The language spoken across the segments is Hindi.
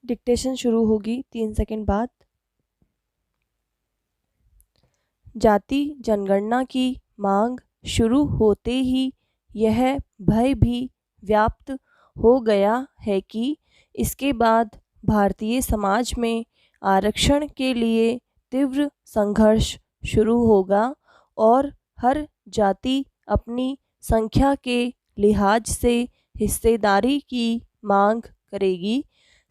डिक्टेशन शुरू होगी 3 सेकंड बाद। जाति जनगणना की मांग शुरू होते ही यह भय भी व्याप्त हो गया है कि इसके बाद भारतीय समाज में आरक्षण के लिए तीव्र संघर्ष शुरू होगा और हर जाति अपनी संख्या के लिहाज से हिस्सेदारी की मांग करेगी।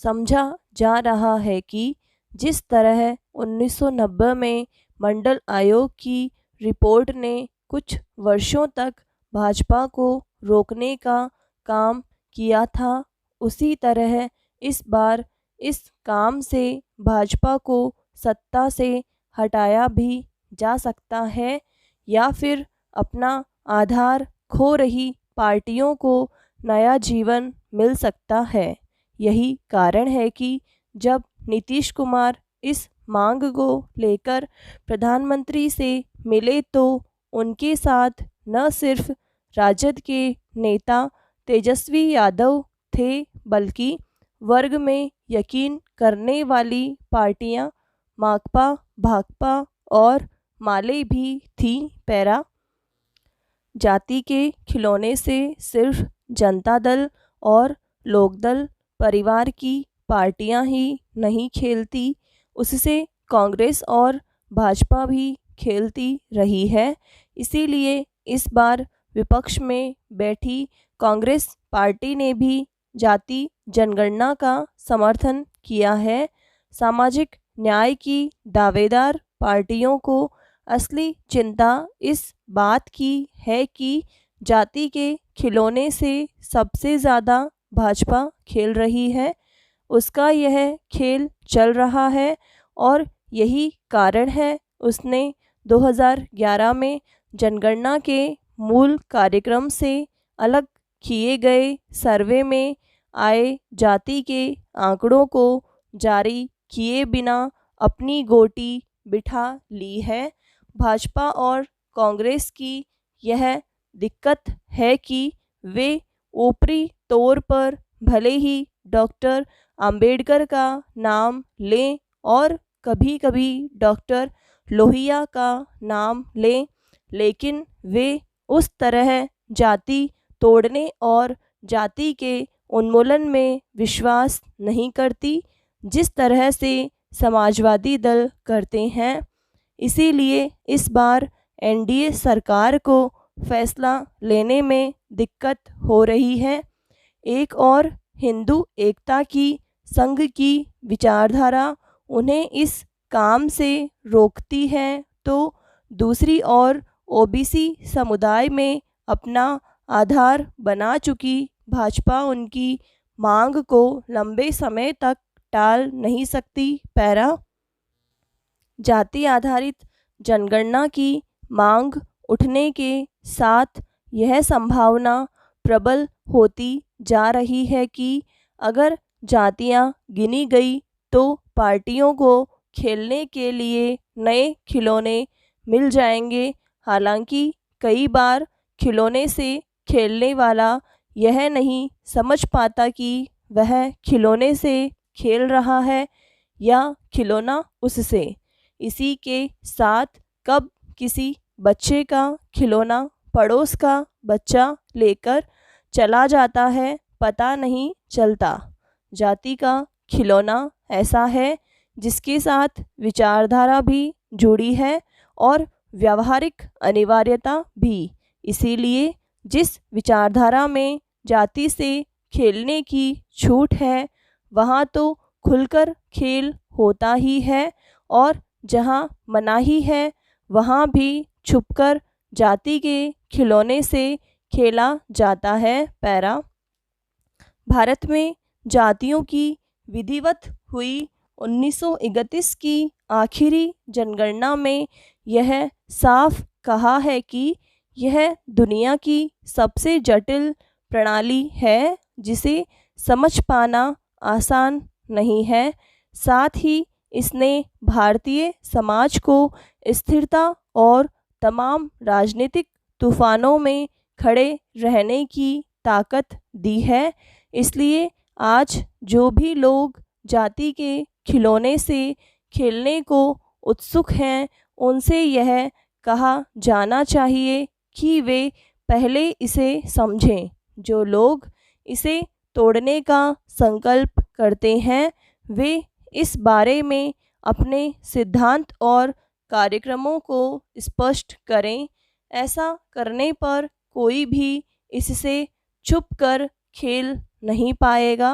समझा जा रहा है कि जिस तरह 1990 में मंडल आयोग की रिपोर्ट ने कुछ वर्षों तक भाजपा को रोकने का काम किया था, उसी तरह इस बार इस काम से भाजपा को सत्ता से हटाया भी जा सकता है या फिर अपना आधार खो रही पार्टियों को नया जीवन मिल सकता है। यही कारण है कि जब नीतीश कुमार इस मांग को लेकर प्रधानमंत्री से मिले तो उनके साथ न सिर्फ राजद के नेता तेजस्वी यादव थे बल्कि वर्ग में यकीन करने वाली पार्टियां माकपा, भाकपा और माले भी थी। पैरा जाति के खिलौने से सिर्फ जनता दल और लोकदल परिवार की पार्टियां ही नहीं खेलती, उससे कांग्रेस और भाजपा भी खेलती रही है। इसीलिए इस बार विपक्ष में बैठी कांग्रेस पार्टी ने भी जाति जनगणना का समर्थन किया है। सामाजिक न्याय की दावेदार पार्टियों को असली चिंता इस बात की है कि जाति के खिलौने से सबसे ज़्यादा भाजपा खेल रही है, उसका यह खेल चल रहा है और यही कारण है उसने 2011 में जनगणना के मूल कार्यक्रम से अलग किए गए सर्वे में आए जाति के आंकड़ों को जारी किए बिना अपनी गोटी बिठा ली है। भाजपा और कांग्रेस की यह दिक्कत है कि वे ऊपरी तौर पर भले ही डॉक्टर अंबेडकर का नाम लें और कभी कभी डॉक्टर लोहिया का नाम लें, लेकिन वे उस तरह जाति तोड़ने और जाति के उन्मूलन में विश्वास नहीं करती जिस तरह से समाजवादी दल करते हैं। इसीलिए इस बार एनडीए सरकार को फैसला लेने में दिक्कत हो रही है। एक और हिंदू एकता की संघ की विचारधारा उन्हें इस काम से रोकती है तो दूसरी ओर ओबीसी समुदाय में अपना आधार बना चुकी भाजपा उनकी मांग को लंबे समय तक टाल नहीं सकती। पैरा जाति आधारित जनगणना की मांग उठने के साथ यह संभावना प्रबल होती जा रही है कि अगर जातियां गिनी गई तो पार्टियों को खेलने के लिए नए खिलौने मिल जाएंगे। हालांकि कई बार खिलौने से खेलने वाला यह नहीं समझ पाता कि वह खिलौने से खेल रहा है या खिलौना उससे। इसी के साथ कब किसी बच्चे का खिलौना पड़ोस का बच्चा लेकर चला जाता है पता नहीं चलता। जाति का खिलौना ऐसा है जिसके साथ विचारधारा भी जुड़ी है और व्यावहारिक अनिवार्यता भी। इसीलिए जिस विचारधारा में जाति से खेलने की छूट है वहाँ तो खुलकर खेल होता ही है और जहाँ मनाही है वहाँ भी छुपकर जाति के खिलौने से खेला जाता है। पैरा भारत में जातियों की विधिवत हुई 1931 की आखिरी जनगणना में यह साफ कहा है कि यह दुनिया की सबसे जटिल प्रणाली है जिसे समझ पाना आसान नहीं है। साथ ही इसने भारतीय समाज को स्थिरता और तमाम राजनीतिक तूफानों में खड़े रहने की ताकत दी है। इसलिए आज जो भी लोग जाति के खिलौने से खेलने को उत्सुक हैं उनसे यह कहा जाना चाहिए कि वे पहले इसे समझें। जो लोग इसे तोड़ने का संकल्प करते हैं वे इस बारे में अपने सिद्धांत और कार्यक्रमों को स्पष्ट करें। ऐसा करने पर कोई भी इससे छुपकर खेल नहीं पाएगा।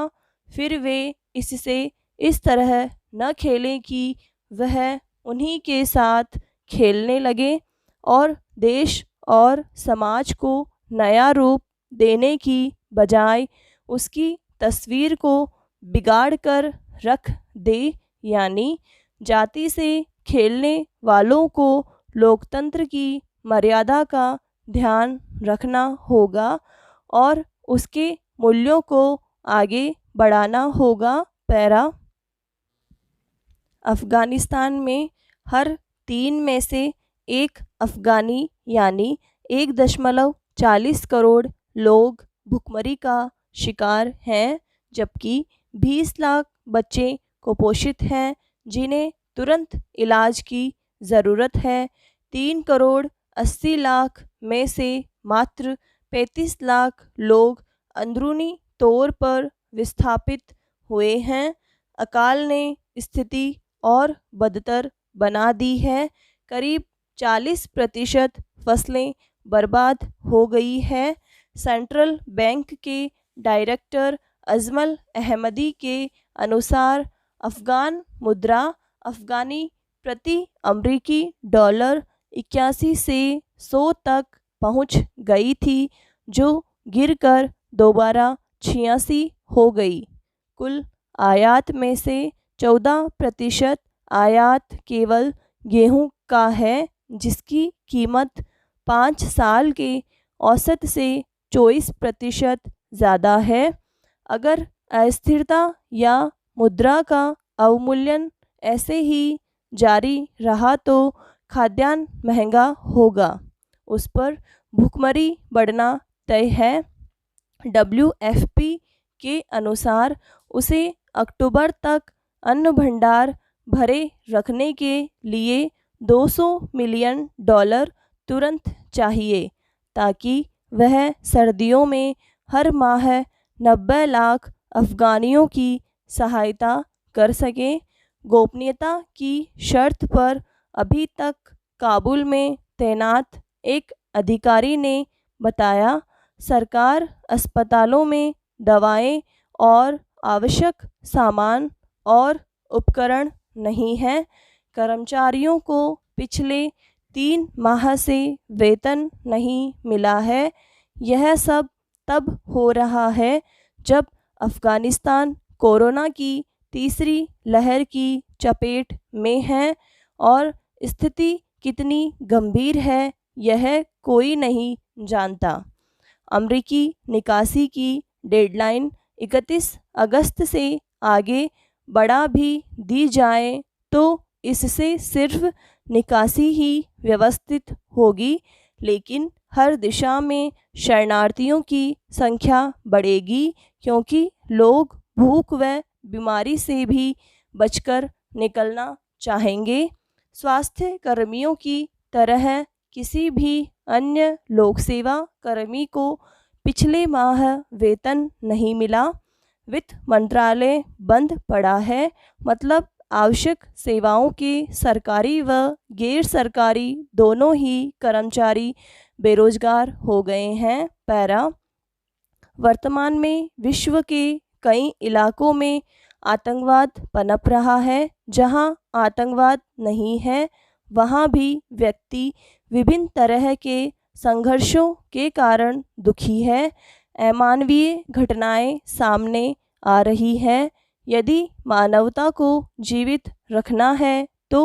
फिर वे इससे इस तरह न खेलें कि वह उन्हीं के साथ खेलने लगे और देश और समाज को नया रूप देने की बजाय उसकी तस्वीर को बिगाड़ कर रख दे। यानी जाति से खेलने वालों को लोकतंत्र की मर्यादा का ध्यान रखना होगा और उसके मूल्यों को आगे बढ़ाना होगा। पैरा अफ़गानिस्तान में हर 3 में से एक अफ़गानी यानी 1.40 करोड़ लोग भुखमरी का शिकार हैं, जबकि 20 लाख बच्चे कुपोषित हैं जिन्हें तुरंत इलाज की ज़रूरत है। 3 करोड़ 80 लाख में से मात्र 35 लाख लोग अंदरूनी तौर पर विस्थापित हुए हैं। अकाल ने स्थिति और बदतर बना दी है। करीब 40% फसलें बर्बाद हो गई है। सेंट्रल बैंक के डायरेक्टर अजमल अहमदी के अनुसार अफ़गान मुद्रा अफ़गानी प्रति अमरीकी डॉलर 81 से 100 तक पहुंच गई थी, जो गिरकर दोबारा 86 हो गई। कुल आयात में से 14% आयात केवल गेहूं का है, जिसकी कीमत 5 साल के औसत से 24% ज़्यादा है। अगर अस्थिरता या मुद्रा का अवमूल्यन ऐसे ही जारी रहा तो खाद्यान्न महंगा होगा, उस पर भुखमरी बढ़ना तय है। WFP के अनुसार उसे अक्टूबर तक अन्न भंडार भरे रखने के लिए $200 मिलियन तुरंत चाहिए, ताकि वह सर्दियों में हर माह 90 लाख अफ़गानियों की सहायता कर सके। गोपनीयता की शर्त पर अभी तक काबुल में तैनात एक अधिकारी ने बताया, सरकार अस्पतालों में दवाएं और आवश्यक सामान और उपकरण नहीं है। कर्मचारियों को पिछले 3 माह से वेतन नहीं मिला है। यह सब तब हो रहा है जब अफ़गानिस्तान कोरोना की तीसरी लहर की चपेट में है और स्थिति कितनी गंभीर है यह कोई नहीं जानता। अमरीकी निकासी की डेडलाइन 31 अगस्त से आगे बढ़ा भी दी जाए तो इससे सिर्फ निकासी ही व्यवस्थित होगी, लेकिन हर दिशा में शरणार्थियों की संख्या बढ़ेगी, क्योंकि लोग भूख व बीमारी से भी बचकर निकलना चाहेंगे। स्वास्थ्य कर्मियों की तरह किसी भी अन्य लोक सेवा कर्मी को पिछले माह वेतन नहीं मिला। वित्त मंत्रालय बंद पड़ा है, मतलब आवश्यक सेवाओं के सरकारी व गैर सरकारी दोनों ही कर्मचारी बेरोजगार हो गए हैं। पैरा वर्तमान में विश्व के कई इलाकों में आतंकवाद पनप रहा है। जहां आतंकवाद नहीं है वहां भी व्यक्ति विभिन्न तरह के संघर्षों के कारण दुखी है। अमानवीय घटनाएं सामने आ रही हैं। यदि मानवता को जीवित रखना है तो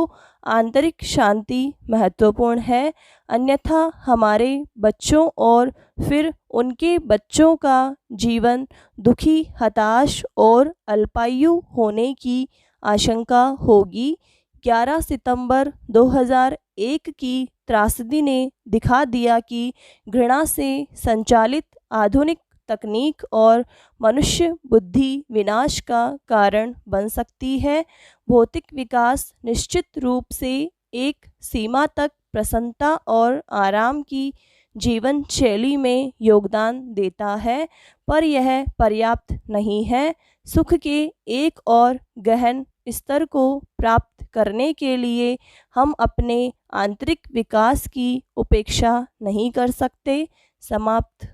आंतरिक शांति महत्वपूर्ण है, अन्यथा हमारे बच्चों और फिर उनके बच्चों का जीवन दुखी, हताश और अल्पायु होने की आशंका होगी। 11 सितंबर 2001 की त्रासदी ने दिखा दिया कि घृणा से संचालित आधुनिक तकनीक और मनुष्य बुद्धि विनाश का कारण बन सकती है। भौतिक विकास निश्चित रूप से एक सीमा तक प्रसन्नता और आराम की जीवन शैली में योगदान देता है, पर यह पर्याप्त नहीं है। सुख के एक और गहन स्तर को प्राप्त करने के लिए हम अपने आंतरिक विकास की उपेक्षा नहीं कर सकते। समाप्त।